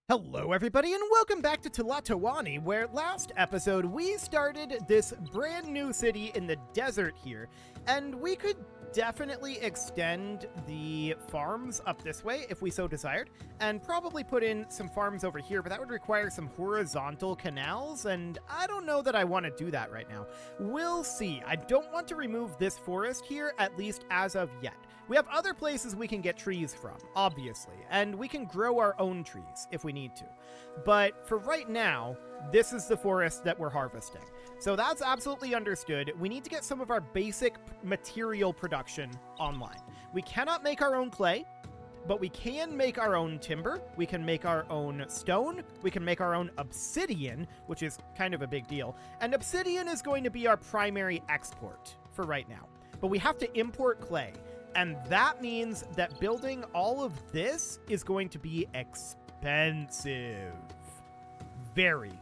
Hello everybody and welcome back to Tlatoani, where last episode we started this brand new city in the desert here, and we could definitely extend the farms up this way if we so desired, and probably put in some farms over here, but that would require some horizontal canals, and I don't know that I want to do that right now. We'll see. I don't want to remove this forest here, at least as of yet. We have other places we can get trees from, obviously, and we can grow our own trees if we need to. But for right now, this is the forest that we're harvesting. So that's absolutely understood. We need to get some of our basic material production online. We cannot make our own clay, but we can make our own timber. We can make our own stone. We can make our own obsidian, which is kind of a big deal. And obsidian is going to be our primary export for right now. But we have to import clay. And that means that building all of this is going to be expensive. Very,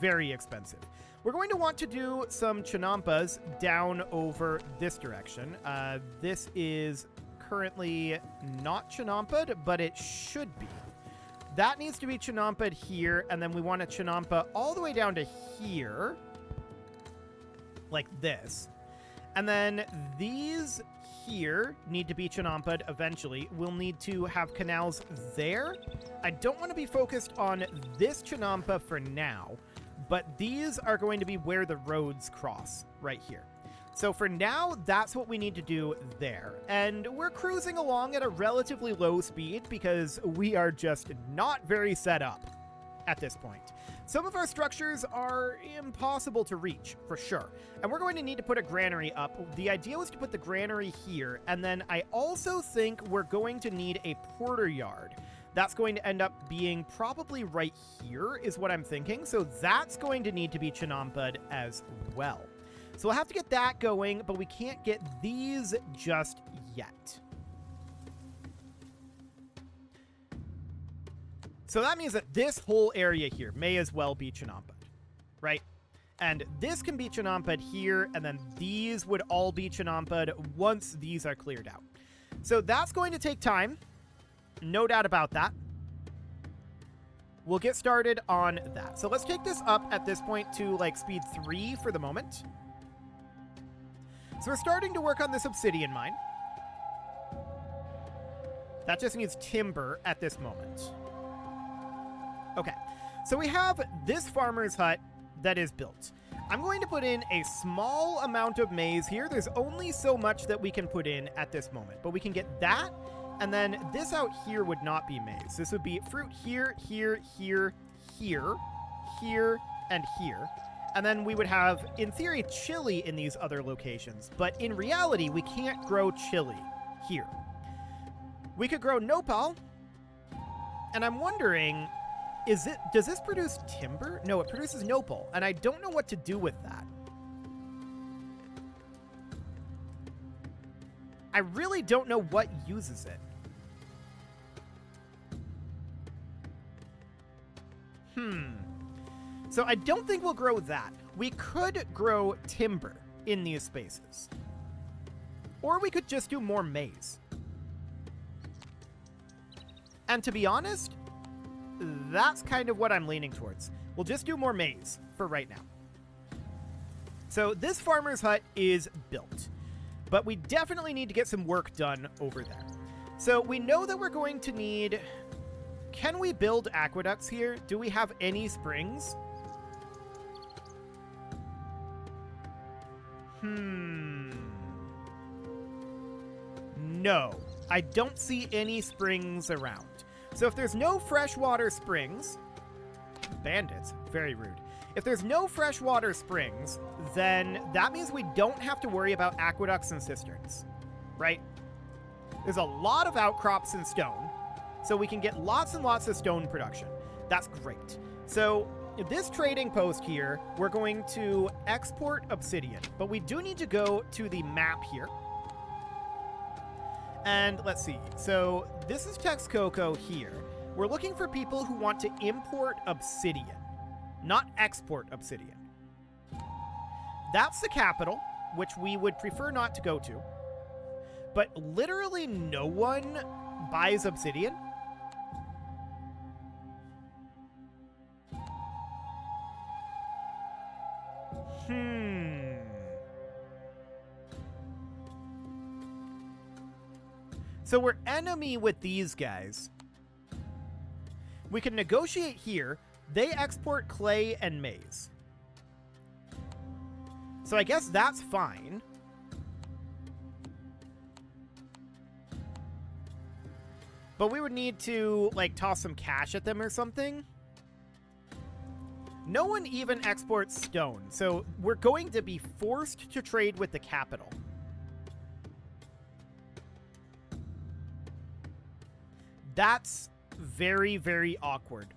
very expensive. We're going to want to do some chinampas down over this direction. This is currently not chinampa'd, but it should be. That needs to be chinampa'd here, and then we want to chinampa all the way down to here, like this. And then these here need to be chinampa'd eventually. We'll need to have canals there. I don't want to be focused on this chinampa for now, but these are going to be where the roads cross right here. So for now, that's what we need to do there. And we're cruising along at a relatively low speed because we are just not very set up at this point. Some of our structures are impossible to reach, for sure. And we're going to need to put a granary up. The idea was to put the granary here, and then I also think we're going to need a porter yard. That's going to end up being probably right here, is what I'm thinking. So that's going to need to be chinampa'd as well. So we'll have to get that going, but we can't get these just yet. So that means that this whole area here may as well be chinampa'd, right? And this can be chinampa'd here, and then these would all be chinampa'd once these are cleared out. So that's going to take time. No doubt about that. We'll get started on that. So let's take this up at this point to like speed 3 for the moment. So we're starting to work on this obsidian mine. That just needs timber at this moment. Okay, so we have this farmer's hut that is built. I'm going to put in a small amount of maize here. There's only so much that we can put in at this moment, but we can get that, and then this out here would not be maize. This would be fruit here, here, here, here, here, and here. And then we would have, in theory, chili in these other locations, but in reality, we can't grow chili here. We could grow nopal, and I'm wondering, does this produce timber? No, it produces nopal, and I don't know what to do with that. I really don't know what uses it. So I don't think we'll grow that. We could grow timber in these spaces. Or we could just do more maize. And to be honest, that's kind of what I'm leaning towards. We'll just do more maize for right now. So this farmer's hut is built, but we definitely need to get some work done over there. So we know that we're going to need... Can we build aqueducts here? Do we have any springs? No, I don't see any springs around. So if there's no freshwater springs, bandits, very rude. If there's no freshwater springs, then that means we don't have to worry about aqueducts and cisterns, right? There's a lot of outcrops in stone, so we can get lots and lots of stone production. That's great. So this trading post here, we're going to export obsidian, but we do need to go to the map here. And let's see. So this is Texcoco here. We're looking for people who want to import obsidian, not export obsidian. That's the capital, which we would prefer not to go to. But literally no one buys obsidian. So we're enemy with these guys. We can negotiate here. They export clay and maize. So I guess that's fine. But we would need to, like, toss some cash at them or something. No one even exports stone, so we're going to be forced to trade with the capital. That's very, very awkward.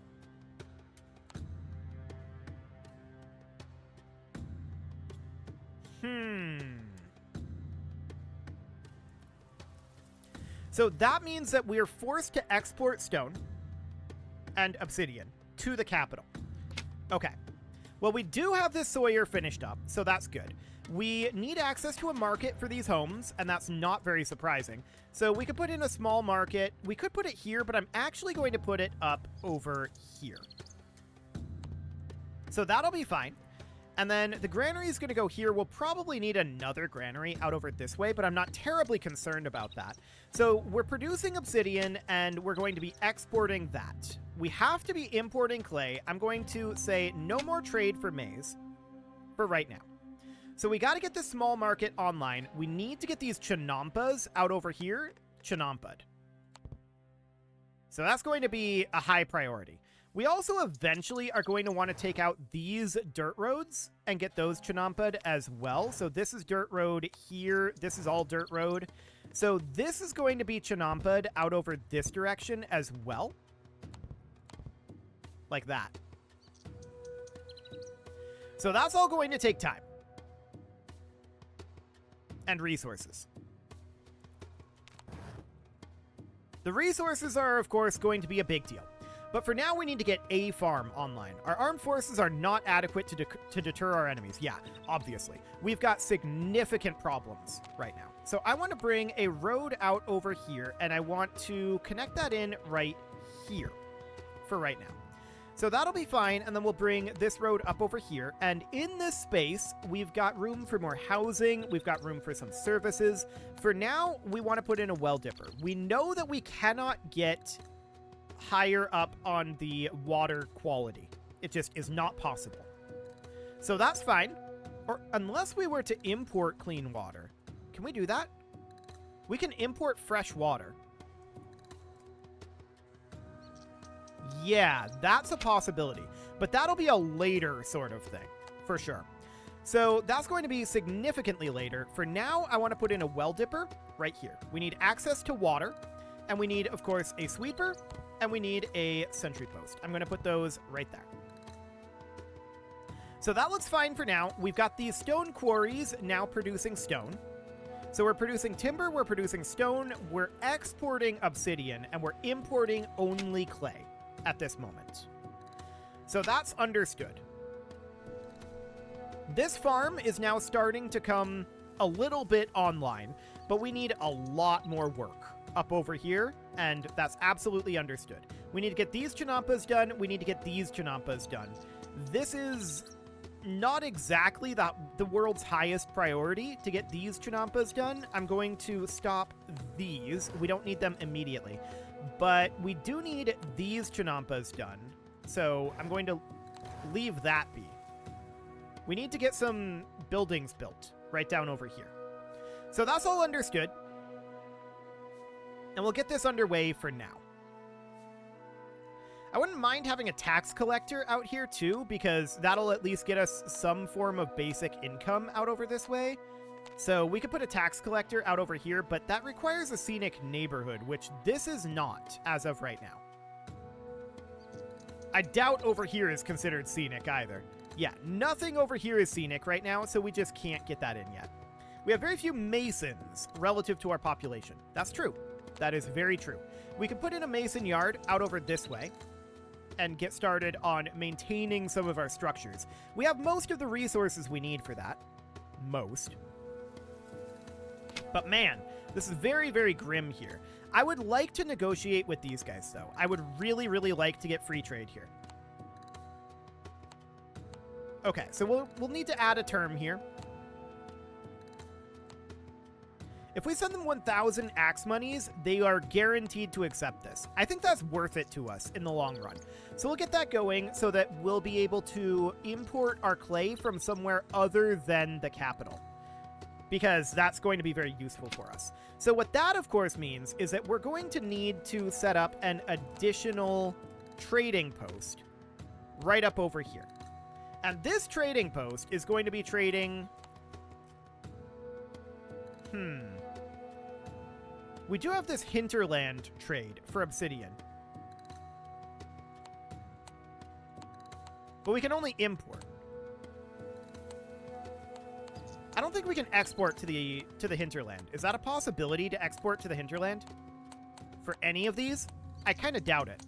So that means that we are forced to export stone and obsidian to the capital. Okay. Well, we do have this Sawyer finished up, so that's good. We need access to a market for these homes, and that's not very surprising. So we could put in a small market. We could put it here, but I'm actually going to put it up over here. So that'll be fine. And then the granary is going to go here. We'll probably need another granary out over this way, but I'm not terribly concerned about that. So we're producing obsidian, and we're going to be exporting that. We have to be importing clay. I'm going to say no more trade for maize for right now. So we got to get this small market online. We need to get these chinampas out over here chinampa'd. So that's going to be a high priority. We also eventually are going to want to take out these dirt roads and get those chinampa'd as well. So this is dirt road here. This is all dirt road. So this is going to be chinampa'd out over this direction as well. Like that. So that's all going to take time. And resources. The resources are, of course, going to be a big deal. But for now, we need to get a farm online. Our armed forces are not adequate to deter our enemies. Yeah, obviously. We've got significant problems right now. So I want to bring a road out over here, and I want to connect that in right here for right now. So that'll be fine, and then we'll bring this road up over here. And in this space, we've got room for more housing. We've got room for some services. For now, we want to put in a well dipper. We know that we cannot get higher up on the water quality. It just is not possible. So that's fine. Or unless we were to import clean water. Can we do that? We can import fresh water. Yeah, that's a possibility. But that'll be a later sort of thing, for sure. So that's going to be significantly later. For now, I want to put in a well dipper right here. We need access to water, and we need, of course, a sweeper, and we need a sentry post. I'm going to put those right there. So that looks fine for now. We've got these stone quarries now producing stone. So we're producing timber, we're producing stone, we're exporting obsidian, and we're importing only clay at this moment. So that's understood. This farm is now starting to come a little bit online, but we need a lot more work up over here, and that's absolutely understood. We need to get these chinampas done. We need to get these chinampas done. This is not exactly the world's highest priority to get these chinampas done. I'm going to stop these. We don't need them immediately, but we do need these chinampas done. So I'm going to leave that be. We need to get some buildings built right down over here. So that's all understood. And we'll get this underway for now. I wouldn't mind having a tax collector out here too, because that'll at least get us some form of basic income out over this way. So we could put a tax collector out over here, but that requires a scenic neighborhood, which this is not as of right now. I doubt over here is considered scenic either. Yeah, nothing over here is scenic right now, so we just can't get that in yet. We have very few masons relative to our population. That's true. That is very true. We could put in a mason yard out over this way and get started on maintaining some of our structures. We have most of the resources we need for that. Most. But man, this is very, very grim here. I would like to negotiate with these guys, though. I would really, really like to get free trade here. Okay, so we'll need to add a term here. If we send them 1,000 axe monies, they are guaranteed to accept this. I think that's worth it to us in the long run. So we'll get that going so that we'll be able to import our clay from somewhere other than the capital, because that's going to be very useful for us. So what that, of course, means is that we're going to need to set up an additional trading post right up over here. And this trading post is going to be trading... We do have this hinterland trade for obsidian. But we can only import. I don't think we can export to the hinterland. Is that a possibility to export to the hinterland? For any of these? I kind of doubt it.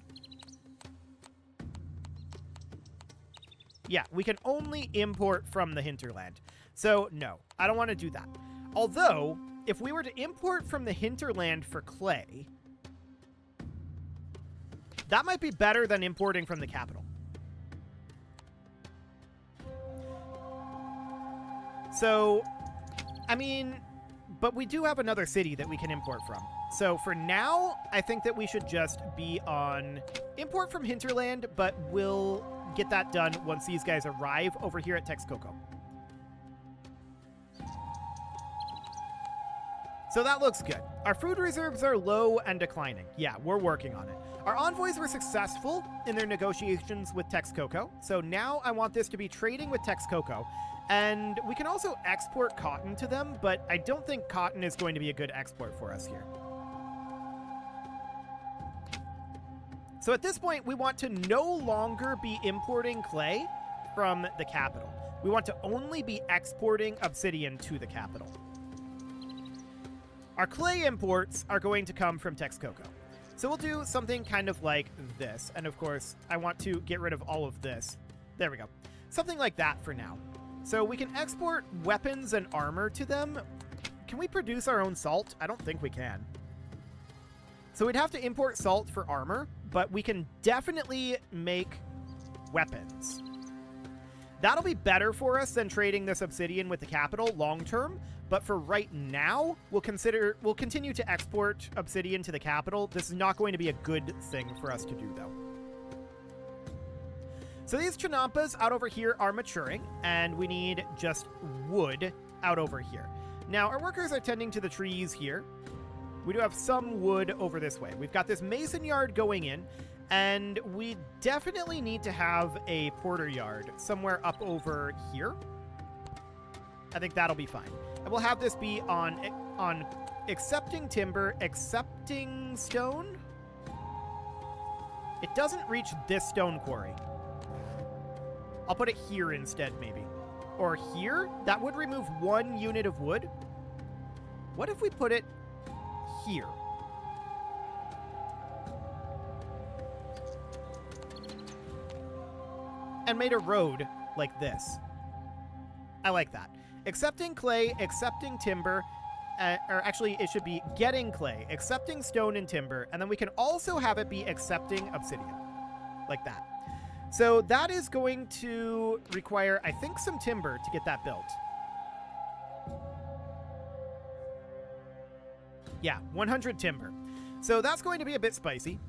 Yeah, we can only import from the hinterland. So, no, I don't want to do that. Although, if we were to import from the hinterland for clay, that might be better than importing from the capital. So, I mean, but we do have another city that we can import from. So for now, I think that we should just be on import from hinterland, but we'll get that done once these guys arrive over here at Texcoco. So that looks good. Our food reserves are low and declining. Yeah, we're working on it. Our envoys were successful in their negotiations with Texcoco. So now I want this to be trading with Texcoco. And we can also export cotton to them, but I don't think cotton is going to be a good export for us here. So at this point, we want to no longer be importing clay from the capital. We want to only be exporting obsidian to the capital. Our clay imports are going to come from Texcoco. So we'll do something kind of like this. And of course, I want to get rid of all of this. There we go. Something like that for now. So we can export weapons and armor to them. Can we produce our own salt? I don't think we can. So we'd have to import salt for armor, but we can definitely make weapons. That'll be better for us than trading this obsidian with the capital long term. But for right now, we'll continue to export obsidian to the capital. This is not going to be a good thing for us to do, though. So these chinampas out over here are maturing, and we need just wood out over here. Now, our workers are tending to the trees here. We do have some wood over this way. We've got this mason yard going in, and we definitely need to have a porter yard somewhere up over here. I think that'll be fine. And we'll have this be on accepting timber, accepting stone. It doesn't reach this stone quarry. I'll put it here instead, maybe. Or here? That would remove 1 unit of wood. What if we put it here? And made a road like this. I like that. Accepting clay, accepting timber, or actually it should be getting clay, accepting stone and timber, and then we can also have it be accepting obsidian, like that. So that is going to require, I think, some timber to get that built. Yeah, 100 timber. So that's going to be a bit spicy.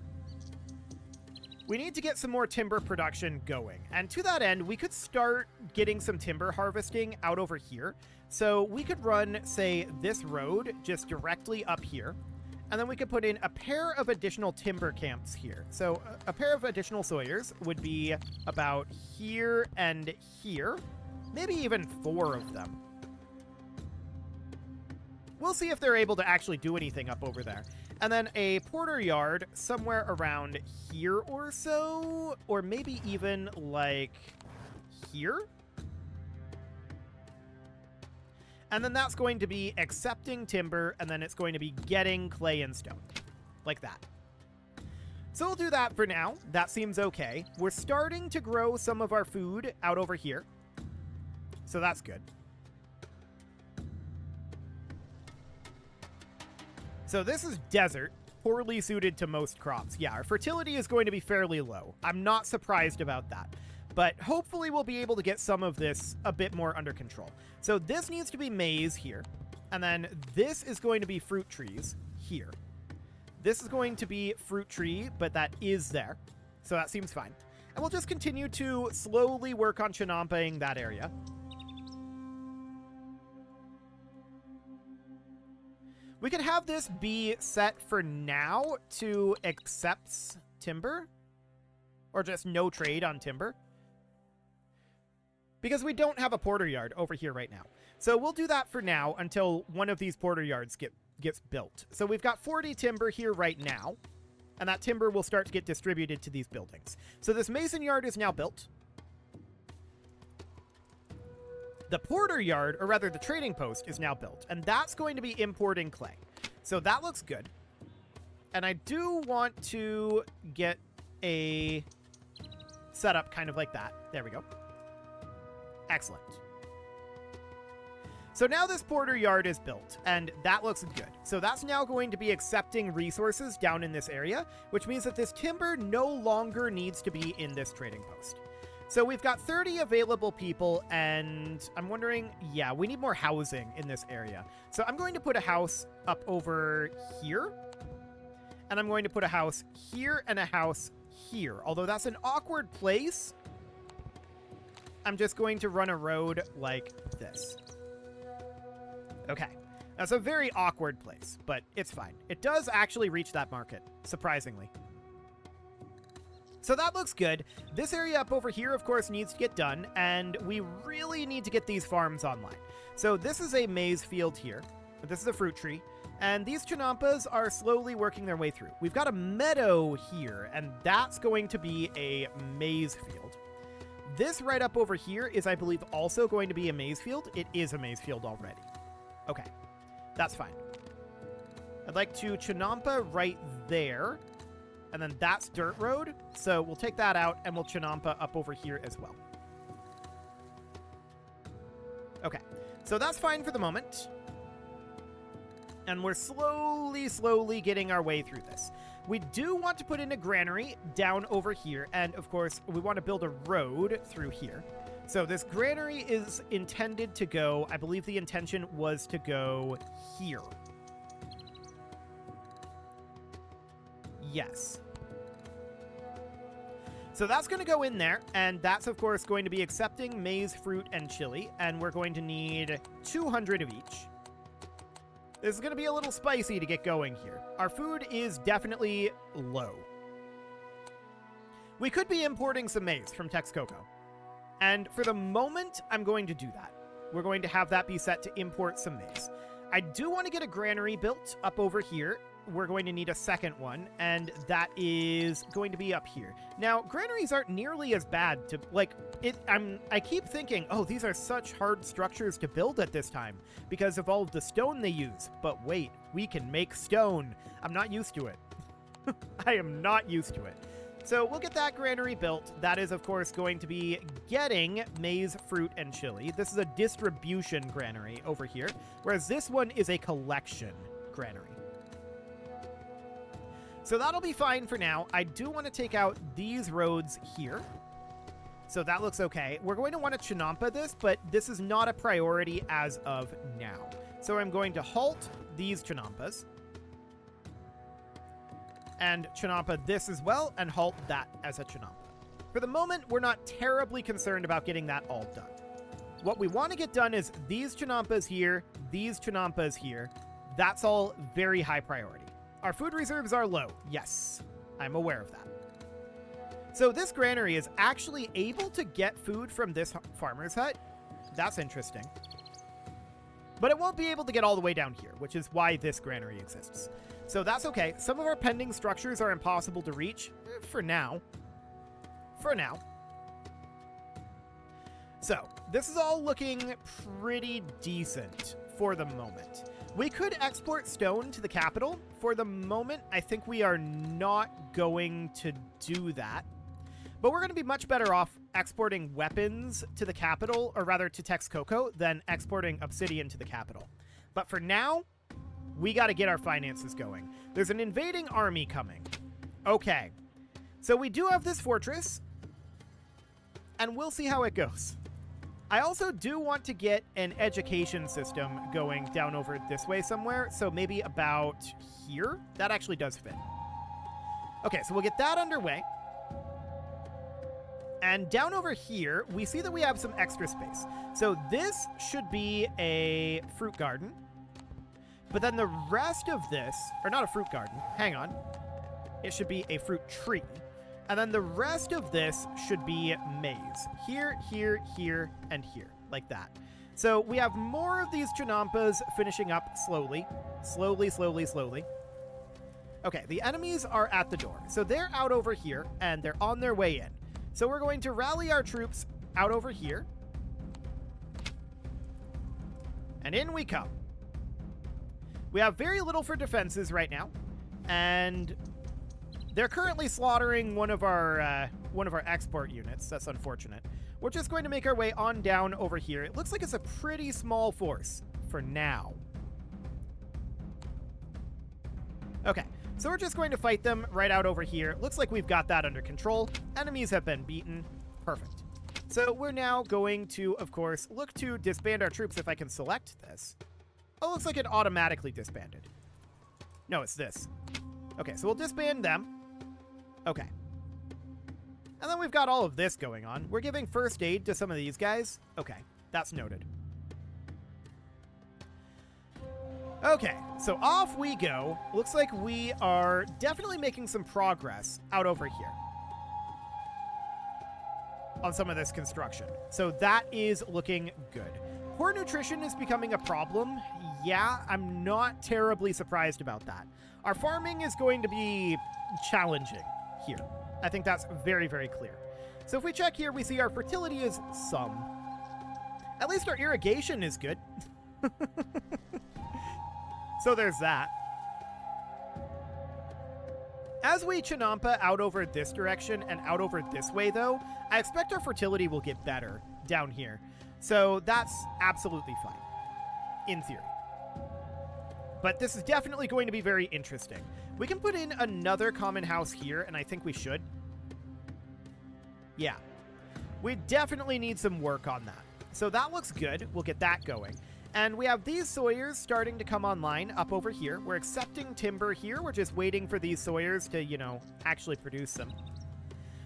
We need to get some more timber production going. And to that end, we could start getting some timber harvesting out over here. So we could run, say, this road just directly up here. And then we could put in a pair of additional timber camps here. So a pair of additional sawyers would be about here and here. Maybe even 4 of them. We'll see if they're able to actually do anything up over there. And then a porter yard somewhere around here or so, or maybe even like here. And then that's going to be accepting timber, and then it's going to be getting clay and stone, like that. So we'll do that for now. That seems okay. We're starting to grow some of our food out over here. So that's good. So this is desert, poorly suited to most crops. Yeah, our fertility is going to be fairly low. I'm not surprised about that. But hopefully we'll be able to get some of this a bit more under control. So this needs to be maize here. And then this is going to be fruit trees here. This is going to be fruit tree, but that is there. So that seems fine. And we'll just continue to slowly work on Chinampaing that area. We could have this be set for now to accepts timber. Or just no trade on timber. Because we don't have a porter yard over here right now. So we'll do that for now until one of these porter yards gets built. So we've got 40 timber here right now. And that timber will start to get distributed to these buildings. So this mason yard is now built. The porter yard, or rather the trading post, is now built. And that's going to be importing clay. So that looks good. And I do want to get a setup kind of like that. There we go. Excellent. So now this porter yard is built, and that looks good. So that's now going to be accepting resources down in this area, which means that this timber no longer needs to be in this trading post. So we've got 30 available people, and I'm wondering, yeah, we need more housing in this area. So I'm going to put a house up over here, and I'm going to put a house here and a house here. Although that's an awkward place, I'm just going to run a road like this. Okay, that's a very awkward place, but it's fine. It does actually reach that market, surprisingly. So that looks good. This area up over here, of course, needs to get done, and we really need to get these farms online. So this is a maize field here. This is a fruit tree, and these Chinampas are slowly working their way through. We've got a meadow here, and that's going to be a maize field. This right up over here is, I believe, also going to be a maize field. It is a maize field already. Okay, that's fine. I'd like to Chinampa right there, and then that's dirt road. So we'll take that out, and we'll Chinampa up over here as well. Okay, so that's fine for the moment. And we're slowly getting our way through this. We do want to put in a granary down over here, and of course, we want to build a road through here. So this granary is intended to go, I believe the intention was to go here. Yes. So that's going to go in there, and that's, of course, going to be accepting maize, fruit, and chili, and we're going to need 200 of each. This is going to be a little spicy to get going here. Our food is definitely low. We could be importing some maize from Texcoco. And for the moment, I'm going to do that. We're going to have that be set to import some maize. I do want to get a granary built up over here. We're going to need a second one, and that is going to be up here. Now, granaries aren't nearly as bad to, like, I keep thinking, oh, these are such hard structures to build at this time because of all of the stone they use. But wait, we can make stone. I'm not used to it. I am not used to it. So we'll get that granary built. That is, of course, going to be getting maize, fruit, and chili. This is a distribution granary over here, whereas this one is a collection granary. So that'll be fine for now. I do want to take out these roads here. So that looks okay. We're going to want to Chinampa this, but this is not a priority as of now. So I'm going to halt these Chinampas. And Chinampa this as well, and halt that as a Chinampa. For the moment, we're not terribly concerned about getting that all done. What we want to get done is these Chinampas here, these Chinampas here. That's all very high priority. Our food reserves are low. Yes, I'm aware of that. So this granary is actually able to get food from this farmer's hut. That's interesting. But it won't be able to get all the way down here, which is why this granary exists. So that's okay. Some of our pending structures are impossible to reach for now. For now. So this is all looking pretty decent for the moment. We could export stone to the capital. For the moment, I think we are not going to do that. But we're going to be much better off exporting weapons to the capital, or rather to Texcoco, than exporting obsidian to the capital. But for now, we got to get our finances going. There's an invading army coming. Okay. So we do have this fortress. and we'll see how it goes. I also do want to get an education system going down over this way somewhere, so maybe about here? That actually does fit. Okay, so we'll get that underway. And down over here, we see that we have some extra space. So this should be a fruit garden. But then the rest of this, or not a fruit garden, hang on. It should be a fruit tree. And then the rest of this should be maize. Here, here, here, and here, like that. So we have more of these chinampas finishing up slowly. Slowly, slowly, slowly. Okay, the enemies are at the door. So they're out over here, and they're on their way in. So we're going to rally our troops out over here. And in we come. We have very little for defenses right now. And they're currently slaughtering one of our export units. That's unfortunate. We're just going to make our way on down over here. It looks like it's a pretty small force for now. Okay, so we're just going to fight them right out over here. Looks like we've got that under control. Enemies have been beaten. Perfect. So we're now going to, of course, look to disband our troops if I can select this. Oh, looks like it automatically disbanded. No, it's this. Okay, so we'll disband them. Okay. And then we've got all of this going on. We're giving first aid to some of these guys. Okay, that's noted. Okay, so off we go. Looks like we are definitely making some progress out over here on some of this construction. So that is looking good. Poor nutrition is becoming a problem. Yeah, I'm not terribly surprised about that. Our farming is going to be challenging here. I think that's very, very clear. So if we check here, we see our fertility is some. At least our irrigation is good. So there's that. As we chinampa out over this direction and out over this way, though, I expect our fertility will get better down here. So that's absolutely fine, in theory. But this is definitely going to be very interesting. We can put in another common house here, and I think we should. Yeah. We definitely need some work on that. So that looks good. We'll get that going. And we have these sawyers starting to come online up over here. We're accepting timber here. We're just waiting for these sawyers to, you know, actually produce some.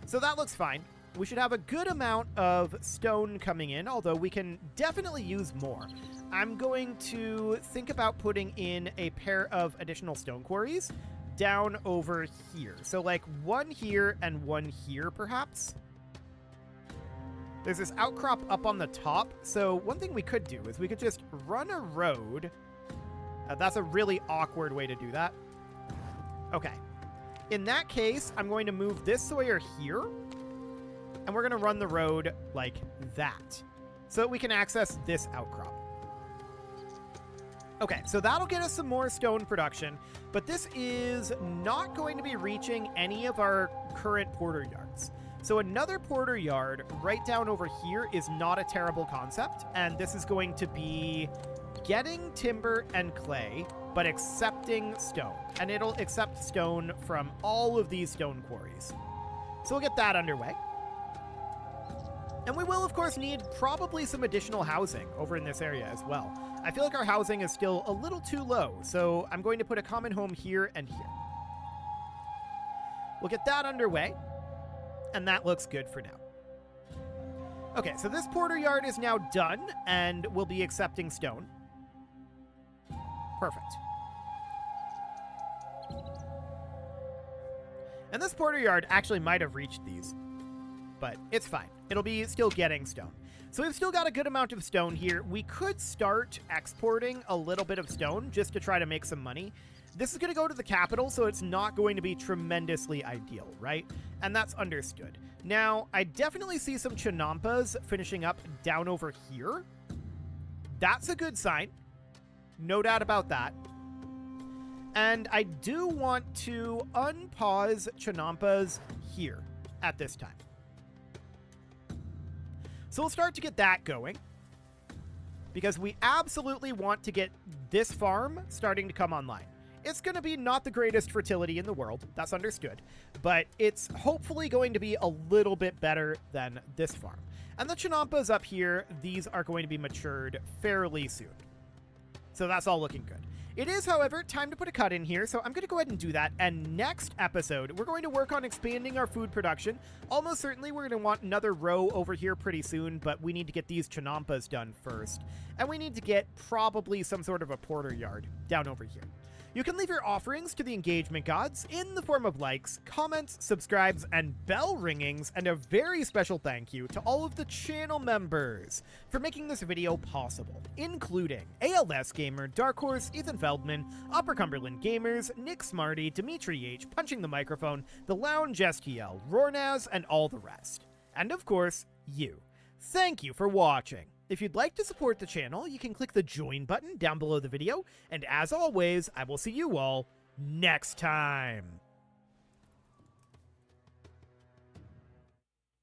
So that looks fine. We should have a good amount of stone coming in, although we can definitely use more. I'm going to think about putting in a pair of additional stone quarries down over here. So like one here and one here, perhaps. There's this outcrop up on the top. So one thing we could do is we could just run a road. That's a really awkward way to do that. Okay. In that case, I'm going to move this sawyer here. And we're going to run the road like that, so that we can access this outcrop. Okay, so that'll get us some more stone production, but this is not going to be reaching any of our current porter yards. So another porter yard right down over here is not a terrible concept, and this is going to be getting timber and clay, but accepting stone. And it'll accept stone from all of these stone quarries. So we'll get that underway. And we will, of course, need probably some additional housing over in this area as well. I feel like our housing is still a little too low, so I'm going to put a common home here and here. We'll get that underway, and that looks good for now. Okay, so this porter yard is now done, and we'll be accepting stone. Perfect. And this porter yard actually might have reached these, but it's fine. It'll be still getting stone. So we've still got a good amount of stone here. We could start exporting a little bit of stone just to try to make some money. This is going to go to the capital, so it's not going to be tremendously ideal, right? And that's understood. Now, I definitely see some chinampas finishing up down over here. That's a good sign. No doubt about that. And I do want to unpause chinampas here at this time. So we'll start to get that going, because we absolutely want to get this farm starting to come online. It's going to be not the greatest fertility in the world, that's understood, but it's hopefully going to be a little bit better than this farm. And the Chinampas up here, these are going to be matured fairly soon. So that's all looking good. It is, however, time to put a cut in here, so I'm going to go ahead and do that. And next episode, we're going to work on expanding our food production. Almost certainly, we're going to want another row over here pretty soon, but we need to get these Chinampas done first. And we need to get probably some sort of a porter yard down over here. You can leave your offerings to the engagement gods in the form of likes, comments, subscribes, and bell ringings, and a very special thank you to all of the channel members for making this video possible, including ALS Gamer, Dark Horse, Ethan Feldman, Upper Cumberland Gamers, Nick Smarty, Dimitri H, Punching the Microphone, The Lounge STL, Rornaz, and all the rest. And of course, you. Thank you for watching. If you'd like to support the channel, you can click the join button down below the video, and as always, I will see you all next time.